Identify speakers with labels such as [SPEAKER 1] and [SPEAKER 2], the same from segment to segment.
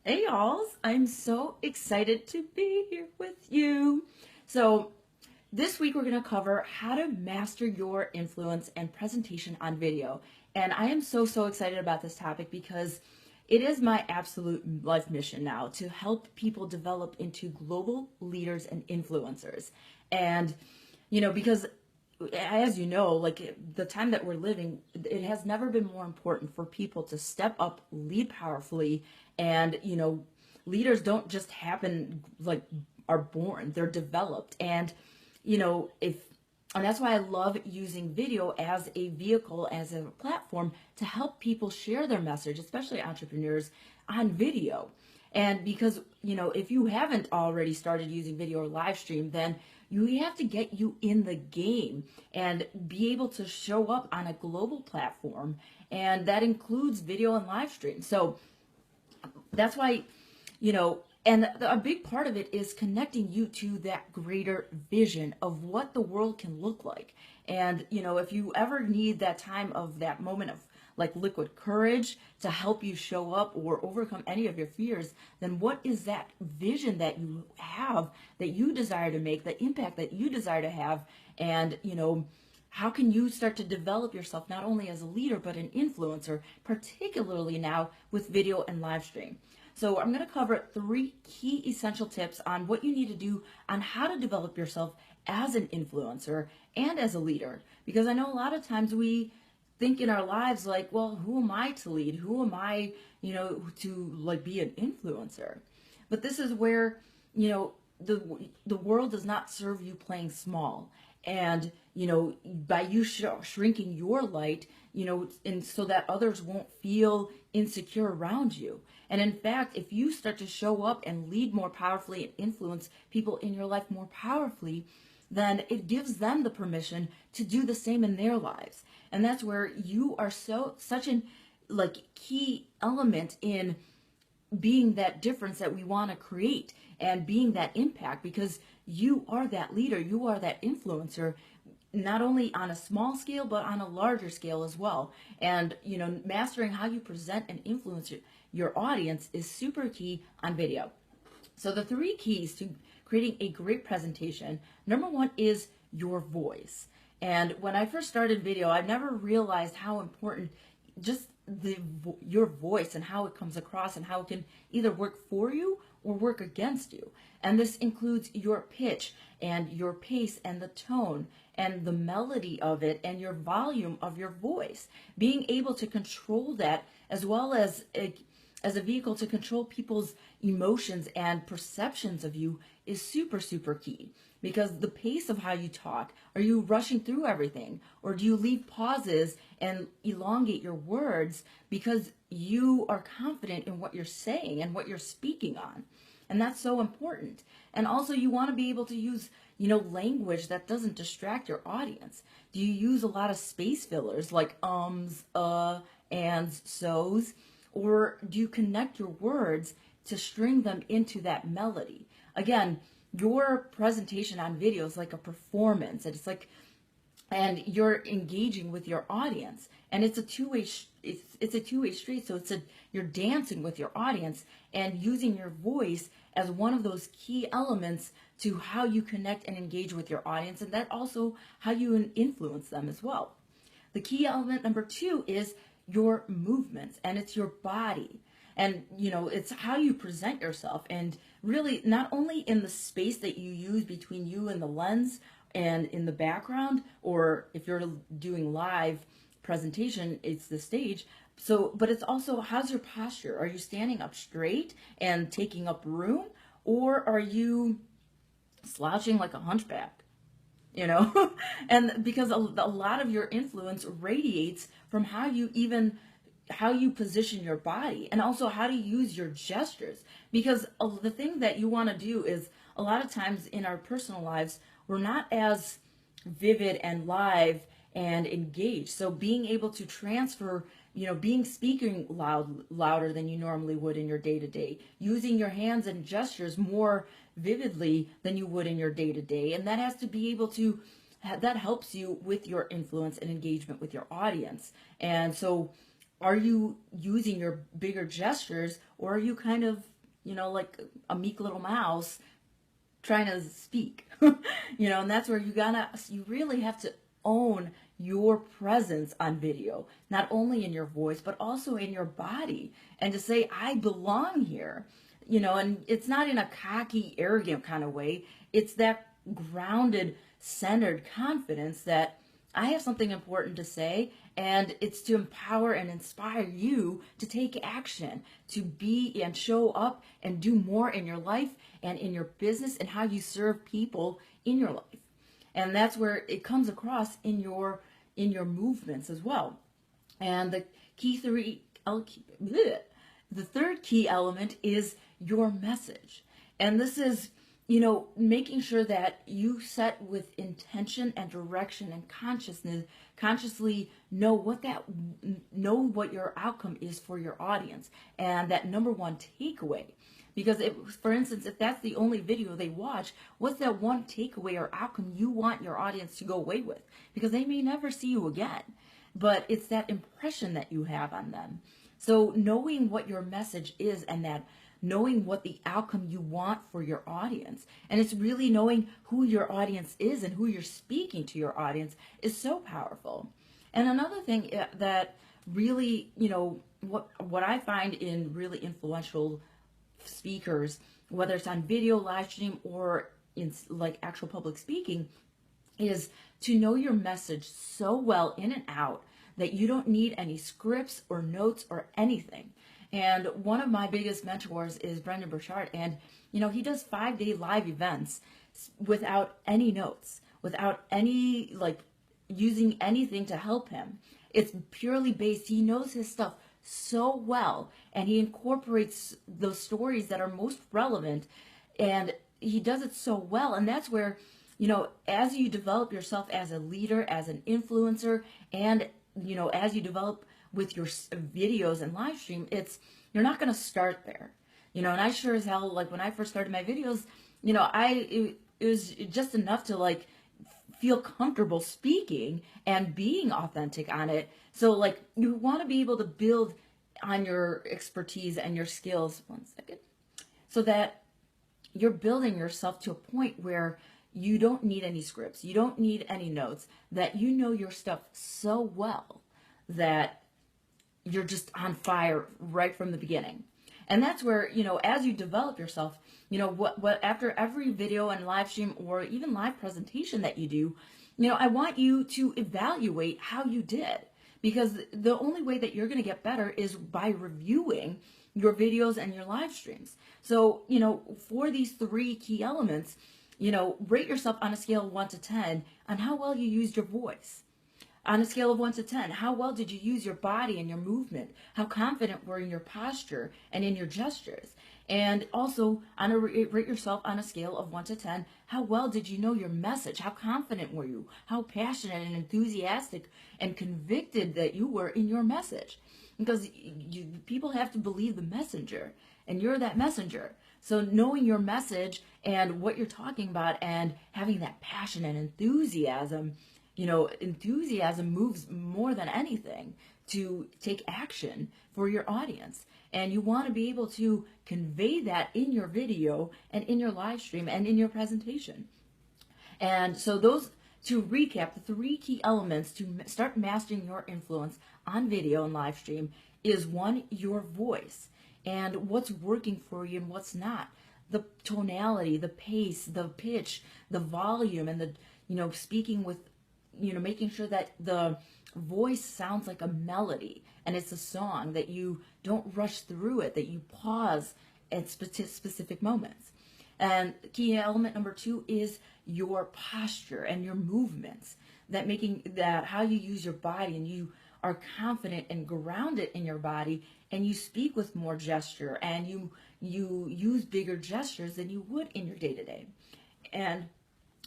[SPEAKER 1] Hey, y'alls. I'm so excited to be here with you. So, this week we're going to cover how to master your influence and presentation on video. And I am so excited about this topic because it is my absolute life mission now to help people develop into global leaders and influencers. And, because as you know, like the time that we're living, it has never been more important for people to step up, lead powerfully, and leaders don't just happen like are born; they're developed, and if and that's why I love using video as a vehicle, as a platform to help people share their message, especially entrepreneurs, on video. And because, if you haven't already started using video or live stream, then you have to get you in the game and be able to show up on a global platform. And that includes video and live stream. So that's why, and a big part of it is connecting you to that greater vision of what the world can look like. And, if you ever need that time of that moment of like liquid courage to help you show up or overcome any of your fears, then what is that vision that you have that you desire to make, the impact that you desire to have? And, how can you start to develop yourself not only as a leader but an influencer, particularly now with video and live stream? So I'm going to cover 3 key essential tips on what you need to do on how to develop yourself as an influencer and as a leader. Because I know a lot of times we think in our lives like, well, who am I to lead? Who am I, to like be an influencer? But this is where, you know, the world does not serve you playing small. And, by you shrinking your light, and so that others won't feel insecure around you. And in fact, if you start to show up and lead more powerfully and influence people in your life more powerfully, then it gives them the permission to do the same in their lives. And that's where you are such an like key element in being that difference that we want to create and being that impact, because you are that leader, you are that influencer, not only on a small scale but on a larger scale as well. And mastering how you present and influence your audience is super key on video. So the 3 keys to creating a great presentation: number 1 is your voice. And when I first started video, I never realized how important just your voice and how it comes across and how it can either work for you or work against you. And this includes your pitch and your pace and the tone and the melody of it and your volume of your voice. Being able to control that, as well as a vehicle to control people's emotions and perceptions of you, is super key. Because the pace of how you talk, are you rushing through everything, or do you leave pauses and elongate your words because you are confident in what you're saying and what you're speaking on? And that's so important. And also, you want to be able to use language that doesn't distract your audience. Do you use a lot of space fillers like ums, ands, so's? Or do you connect your words to string them into that melody? Again, your presentation on video is like a performance. And you're engaging with your audience, and it's a two-way it's a two-way street. So you're dancing with your audience and using your voice as one of those key elements to how you connect and engage with your audience, and that also how you influence them as well. The key element number 2 is your movements, and it's your body. And it's how you present yourself, and really not only in the space that you use between you and the lens and in the background, or if you're doing live presentation, it's the stage. So, but it's also, how's your posture? Are you standing up straight and taking up room, or are you slouching like a hunchback? And because a lot of your influence radiates from how you position your body, and also how to use your gestures. Because the thing that you want to do is, a lot of times in our personal lives, we're not as vivid and live and engaged. So being able to transfer, speaking louder than you normally would in your day to day, using your hands and gestures more vividly than you would in your day to day. And that has to be able to, that helps you with your influence and engagement with your audience. And so, are you using your bigger gestures, or are you kind of like a meek little mouse trying to speak. And that's where you really have to own your presence on video, not only in your voice, but also in your body, and to say, I belong here. And it's not in a cocky, arrogant kind of way. It's that grounded, centered confidence that I have something important to say, and it's to empower and inspire you to take action, to be and show up and do more in your life and in your business and how you serve people in your life. And that's where it comes across in your movements as well. And the third key element is your message. And this is, making sure that you set with intention and direction and consciously know what your outcome is for your audience, and that number one takeaway. Because for instance, if that's the only video they watch, what's that one takeaway or outcome you want your audience to go away with? Because they may never see you again, but it's that impression that you have on them. So knowing what your message is, and that knowing what the outcome you want for your audience, and it's really knowing who your audience is and who you're speaking to your audience, is so powerful. And another thing that really, what I find in really influential speakers, whether it's on video, live stream, or in like actual public speaking, is to know your message so well in and out that you don't need any scripts or notes or anything. And one of my biggest mentors is Brendon Burchard, and he does 5-day live events without any notes, without any using anything to help him. It's purely based. He knows his stuff so well, and he incorporates those stories that are most relevant, and he does it so well. And that's where, as you develop yourself as a leader, as an influencer, and as you develop with your videos and live stream, you're not going to start there. And I sure as hell, when I first started my videos, it was just enough to feel comfortable speaking and being authentic on it. So you want to be able to build on your expertise and your skills, one second, so that you're building yourself to a point where you don't need any scripts, you don't need any notes, that you know your stuff so well that you're just on fire right from the beginning. And that's where, as you develop yourself, what after every video and live stream or even live presentation that you do, I want you to evaluate how you did, because the only way that you're going to get better is by reviewing your videos and your live streams. So, for these 3 key elements, rate yourself on a scale of 1 to 10 on how well you used your voice. On a scale of 1 to 10, how well did you use your body and your movement? How confident were you in your posture and in your gestures? And also, rate yourself on a scale of 1 to 10, how well did you know your message? How confident were you? How passionate and enthusiastic and convicted that you were in your message? Because people have to believe the messenger, and you're that messenger. So knowing your message and what you're talking about and having that passion and enthusiasm, enthusiasm moves more than anything to take action for your audience. And you want to be able to convey that in your video and in your live stream and in your presentation. And so to recap, the 3 key elements to start mastering your influence on video and live stream is 1, your voice, and what's working for you and what's not. The tonality, the pace, the pitch, the volume, and the, speaking with, making sure that the voice sounds like a melody and it's a song, that you don't rush through it, that you pause at specific moments. And key element number 2 is your posture and your movements, that how you use your body, and you are confident and grounded in your body, and you speak with more gesture, and you use bigger gestures than you would in your day-to-day. And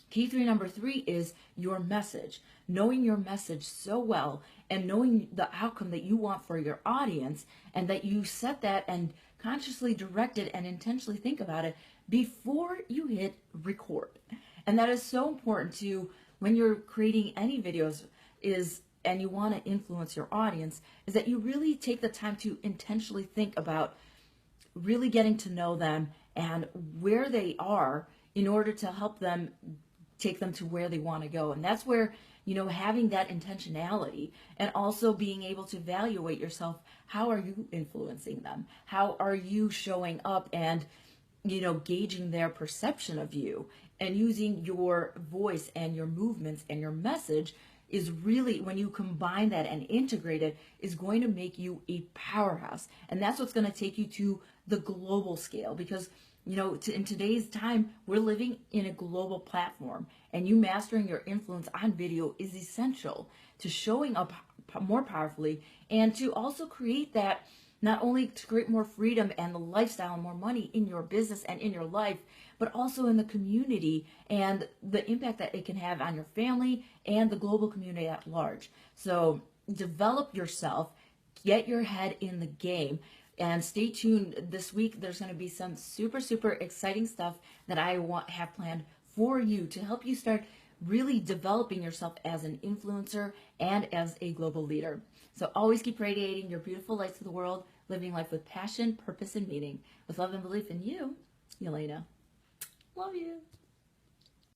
[SPEAKER 1] key number 3 is your message. Knowing your message so well, and knowing the outcome that you want for your audience, and that you set that and consciously direct it and intentionally think about it before you hit record. And that is so important to, when you're creating any videos, and you want to influence your audience, is that you really take the time to intentionally think about really getting to know them and where they are in order to help them take them to where they want to go. And that's where, having that intentionality and also being able to evaluate yourself. How are you influencing them? How are you showing up and, gauging their perception of you, and using your voice and your movements and your message is really, when you combine that and integrate it, is going to make you a powerhouse. And that's what's going to take you to the global scale, because in today's time, we're living in a global platform, and you mastering your influence on video is essential to showing up more powerfully, and to also create that, not only to create more freedom and the lifestyle and more money in your business and in your life, but also in the community and the impact that it can have on your family and the global community at large. So develop yourself, get your head in the game, and stay tuned. This week there's going to be some super, super exciting stuff that I have planned for you to help you start really developing yourself as an influencer and as a global leader. So always keep radiating your beautiful lights to the world, living life with passion, purpose, and meaning. With love and belief in you, Yelena. Love you.